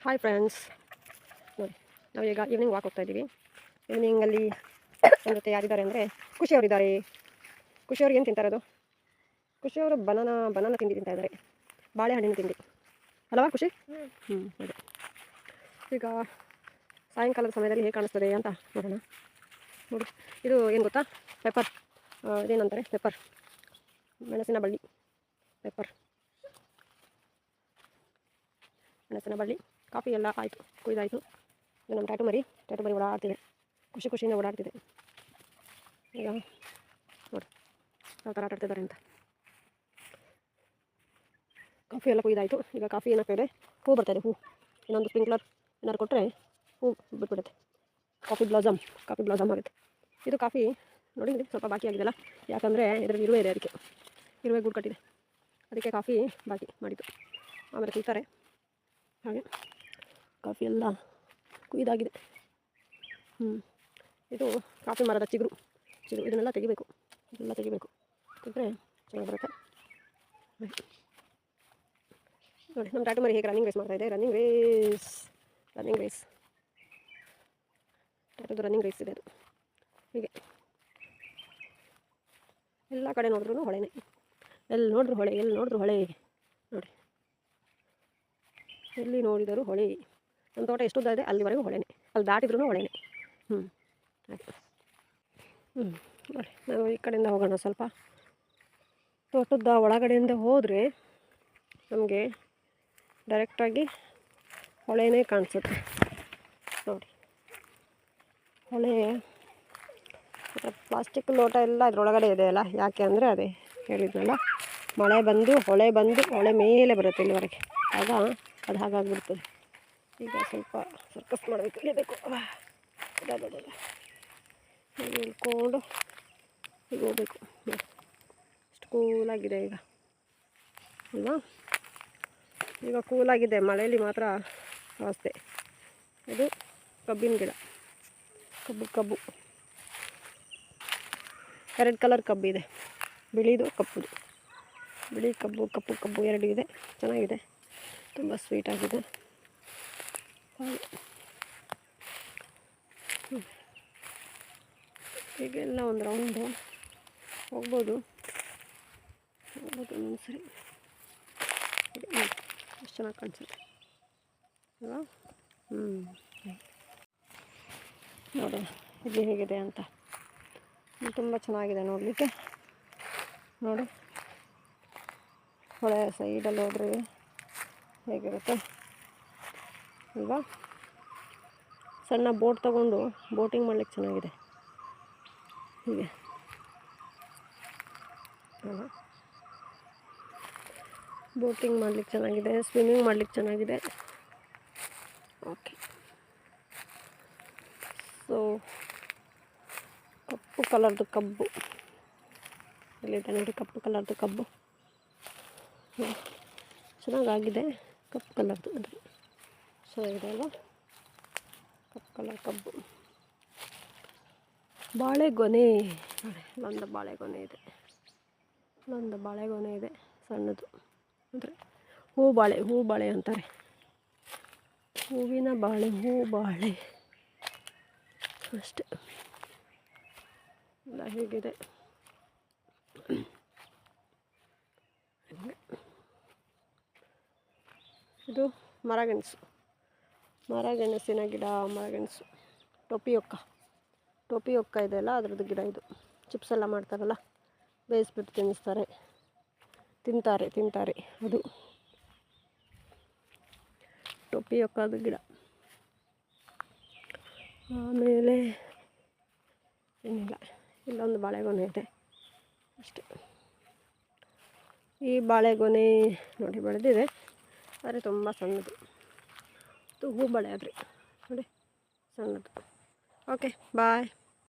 Hi friends, ನೋಡಿ ನಾವೀಗ evening walk ಹೋಗ್ತಾ ಇದ್ದೀವಿ. ಈವ್ನಿಂಗಲ್ಲಿ ನನ್ನ ಜೊತೆ ಯಾರಿದ್ದಾರೆ ಅಂದರೆ ಖುಷಿಯವರಿದ್ದಾರೆ. ಖುಷಿಯವ್ರು ಏನು ತಿಂತಾರದು? ಖುಷಿಯವರು ಬನಾನ ತಿಂಡಿ ತಿಂತಾ ಇದ್ದಾರೆ, ಬಾಳೆಹಣ್ಣಿನ ತಿಂಡಿ ಅಲ್ಲವಾ ಖುಷಿ? ಅದೇ ಈಗ ಸಾಯಂಕಾಲದ ಸಮಯದಲ್ಲಿ ಹೇಗೆ ಕಾಣಿಸ್ತದೆ ಅಂತ ನೋಡೋಣ. ನೋಡಿ, ಇದು ಏನು ಗೊತ್ತಾ? ಪೆಪ್ಪರ್, ಇದೇನಂತಾರೆ ಪೆಪ್ಪರ್, ಮೆಣಸಿನ ಬಳ್ಳಿ, ಪೆಪ್ಪರ್ ಮೆಣಸಿನ ಬಳ್ಳಿ. ಕಾಫಿ ಎಲ್ಲ ಆಯಿತು, ಕುಯ್ದಾಯಿತು. ಇದು ನಮ್ಮ ಟ್ಯಾಟು ಮರಿ ಓಡಾಡ್ತಿದೆ, ಖುಷಿಯಿಂದ ಓಡಾಡ್ತಿದೆ. ಈಗ ನೋಡಿ ಯಾವ ಥರ ಆಟಾಡ್ತಿದ್ದಾರೆ ಅಂತ. ಕಾಫಿ ಎಲ್ಲ ಕುಯ್ದಾಯಿತು. ಈಗ ಕಾಫಿ ಏನಾಗ್ತಾ ಇದೆ, ಹೂ ಬರ್ತಾಯಿದೆ. ಹೂ ಇನ್ನೊಂದು ಸ್ಪ್ರಿಂಕ್ಲರ್ ಏನಾದ್ರು ಕೊಟ್ಟರೆ ಹೂ ಬಿಟ್ಬಿಡುತ್ತೆ. ಕಾಫಿ ಬ್ಲಾಸಮ್ ಆಗುತ್ತೆ. ಇದು ಕಾಫಿ ನೋಡಿ ಸ್ವಲ್ಪ ಬಾಕಿ ಆಗಿದೆಲ್ಲ, ಯಾಕಂದರೆ ಇದರಲ್ಲಿ ಇರುವೆ ಇದೆ, ಅದಕ್ಕೆ ಇರುವೆ ಗೂಡು ಕಟ್ಟಿದೆ, ಅದಕ್ಕೆ ಕಾಫಿ ಬಾಕಿ ಮಾಡಿದ್ದು. ಆಮೇಲೆ ಕುಯ್ತಾರೆ. ಹಾಗೆ ಕಾಫಿ ಎಲ್ಲ ಕುಯ್ದಾಗಿದೆ. ಇದು ಕಾಫಿ ಮರದ ಚಿಗುರು ಇದನ್ನೆಲ್ಲ ತೆಗಿಬೇಕು, ತೆಗೆದ್ರೆ ಚೆನ್ನಾಗಿ ಬರುತ್ತೆ. ನೋಡಿ ನಮ್ಮ ಟ್ಯಾಟು ಮರಿ ಹೇಗೆ ರನ್ನಿಂಗ್ ರೇಸ್ ಮಾಡ್ತಾಯಿದೆ. ರನ್ನಿಂಗ್ ರೇಸ್ ಟ್ಯಾಟುದು ರನ್ನಿಂಗ್ ರೇಸ್ ಇದೆ ಅದು. ಹೀಗೆ ಎಲ್ಲ ಕಡೆ ನೋಡಿದ್ರೂ ಹೊಳೆನೇ, ಎಲ್ಲಿ ನೋಡಿದ್ರು ಹೊಳೆ. ನೋಡಿ, ಎಲ್ಲಿ ನೋಡಿದರೂ ಹೊಳೆ. ನಮ್ಮ ತೋಟ ಎಷ್ಟು ಉದ್ದ ಇದೆ ಅಲ್ಲಿವರೆಗೂ ಹೊಳೆನೇ, ಅಲ್ಲಿ ದಾಟಿದ್ರೂ ಹೊಳೆನೇ. ನೋಡಿ ನಾವು ಈ ಕಡೆಯಿಂದ ಹೋಗೋಣ. ಸ್ವಲ್ಪ ತೋಟದ ಒಳಗಡೆಯಿಂದ ಹೋದರೆ ನಮಗೆ ಡೈರೆಕ್ಟಾಗಿ ಹೊಳೆನೇ ಕಾಣಿಸುತ್ತೆ. ನೋಡಿ ಹೊಳೆ, ಪ್ಲಾಸ್ಟಿಕ್ ಲೋಟ ಎಲ್ಲ ಅದರೊಳಗಡೆ ಇದೆ ಅಲ್ಲ, ಯಾಕೆ ಅಂದರೆ ಅದೇ ಹೇಳಿದ್ನಲ್ಲ, ಮಳೆ ಬಂದು ಹೊಳೆ ಮೇಲೆ ಬರುತ್ತೆ ಇಲ್ಲಿವರೆಗೆ, ಆಗ ಅದು ಹಾಗಾಗಿಬಿಡ್ತದೆ. ಈಗ ಸ್ವಲ್ಪ ಸರ್ಕಸ್ ಮಾಡಬೇಕು, ಇಳಿಬೇಕು. ಹೀಗೆ ಇಳ್ಕೊಂಡು ಹೀಗೆ ಹೋಗ್ಬೇಕು. ಅಷ್ಟು ಕೂಲಾಗಿದೆ ಈಗ ಅಲ್ವಾ? ಈಗ ಕೂಲಾಗಿದೆ, ಮಳೆಯಲ್ಲಿ ಮಾತ್ರ ಅವಸ್ಥೆ. ಇದು ಕಬ್ಬಿನ ಗಿಡ, ಕಬ್ಬು 2 ಕಲರ್ ಕಬ್ಬು ಇದೆ, ಬಿಳಿದು ಕಪ್ಪುದು. ಬಿಳಿ ಕಪ್ಪು 2 ಇದೆ. ಚೆನ್ನಾಗಿದೆ, ತುಂಬ ಸ್ವೀಟ್ ಆಗಿದೆ. ಹೀಗೆಲ್ಲ ಒಂದು ರೌಂಡು ಹೋಗ್ಬೋದು ಒಂದ್ಸರಿ. ಎಷ್ಟು ಚೆನ್ನಾಗಿ ಕಾಣಿಸುತ್ತೆ ಅಲ್ವಾ? ನೋಡಿ ಇಲ್ಲಿ ಹೇಗಿದೆ ಅಂತ, ತುಂಬ ಚೆನ್ನಾಗಿದೆ ನೋಡಲಿಕ್ಕೆ. ನೋಡಿ ಹೊಳೆ ಸೈಡಲ್ಲಿ ಹೋದರೆ ಹೇಗಿರುತ್ತೆ ಅಲ್ವಾ? ಸಣ್ಣ ಬೋಟ್ ತೊಗೊಂಡು ಬೋಟಿಂಗ್ ಮಾಡ್ಲಿಕ್ಕೆ ಚೆನ್ನಾಗಿದೆ. ಹೀಗೆ ಅಲ್ವಾ? ಬೋಟಿಂಗ್ ಮಾಡ್ಲಿಕ್ಕೆ ಚೆನ್ನಾಗಿದೆ, ಸ್ವಿಮ್ಮಿಂಗ್ ಮಾಡ್ಲಿಕ್ಕೆ ಚೆನ್ನಾಗಿದೆ. ಓಕೆ, ಸೊ ಕಪ್ಪು ಕಲರ್ದು ಕಬ್ಬು ಇಲ್ಲಿದೆ ನೋಡಿ, ಕಪ್ಪು ಕಲರ್ದು ಕಬ್ಬು ಚೆನ್ನಾಗಾಗಿದೆ. ಕಪ್ಪು ಕಲರ್ದು ಅದು ಚೆನ್ನಾಗಿದೆ ಅಲ್ವಾ? ಕಪ್ಪು ಕಲರ್ ಕಬ್ಬು. ಬಾಳೆಗೊನೆ, ಇಲ್ಲೊಂದು ಬಾಳೆಗೊನೆ ಇದೆ ಸಣ್ಣದು, ಅಂದರೆ ಹೂ ಬಾಳೆ ಅಂತಾರೆ. ಹೂವಿನ ಬಾಳೆ, ಅಷ್ಟೆ. ಎಲ್ಲ ಹೇಗಿದೆ ಇದು ಮರಗೆಣಸಿನ ಗಿಡ. ಟೋಪಿಯೊಕ್ಕ ಇದೆಯಲ್ಲ ಅದರದ್ದು ಗಿಡ ಇದು. ಚಿಪ್ಸ್ ಎಲ್ಲ ಮಾಡ್ತಾರಲ್ಲ, ಬೇಯಿಸ್ಬಿಟ್ಟು ತಿಂತಾರೆ ಅದು ಟೋಪಿಯೊಕ್ಕದು ಗಿಡ. ಆಮೇಲೆ ಏನಿಲ್ಲ, ಇಲ್ಲೊಂದು ಬಾಳೆಗೊನೆ ಇದೆ ಅಷ್ಟೆ. ಈ ಬಾಳೆಗೊನೆ ನೋಡಿ ಬೆಳೆದಿದೆ, ಆದರೆ ತುಂಬ ಸಣ್ಣದು. ಇದು ಹೂ ಬಾಳೆ ಆದರೆ ನೋಡಿ ಸಣ್ಣದು. ಓಕೆ, ಬಾಯ್.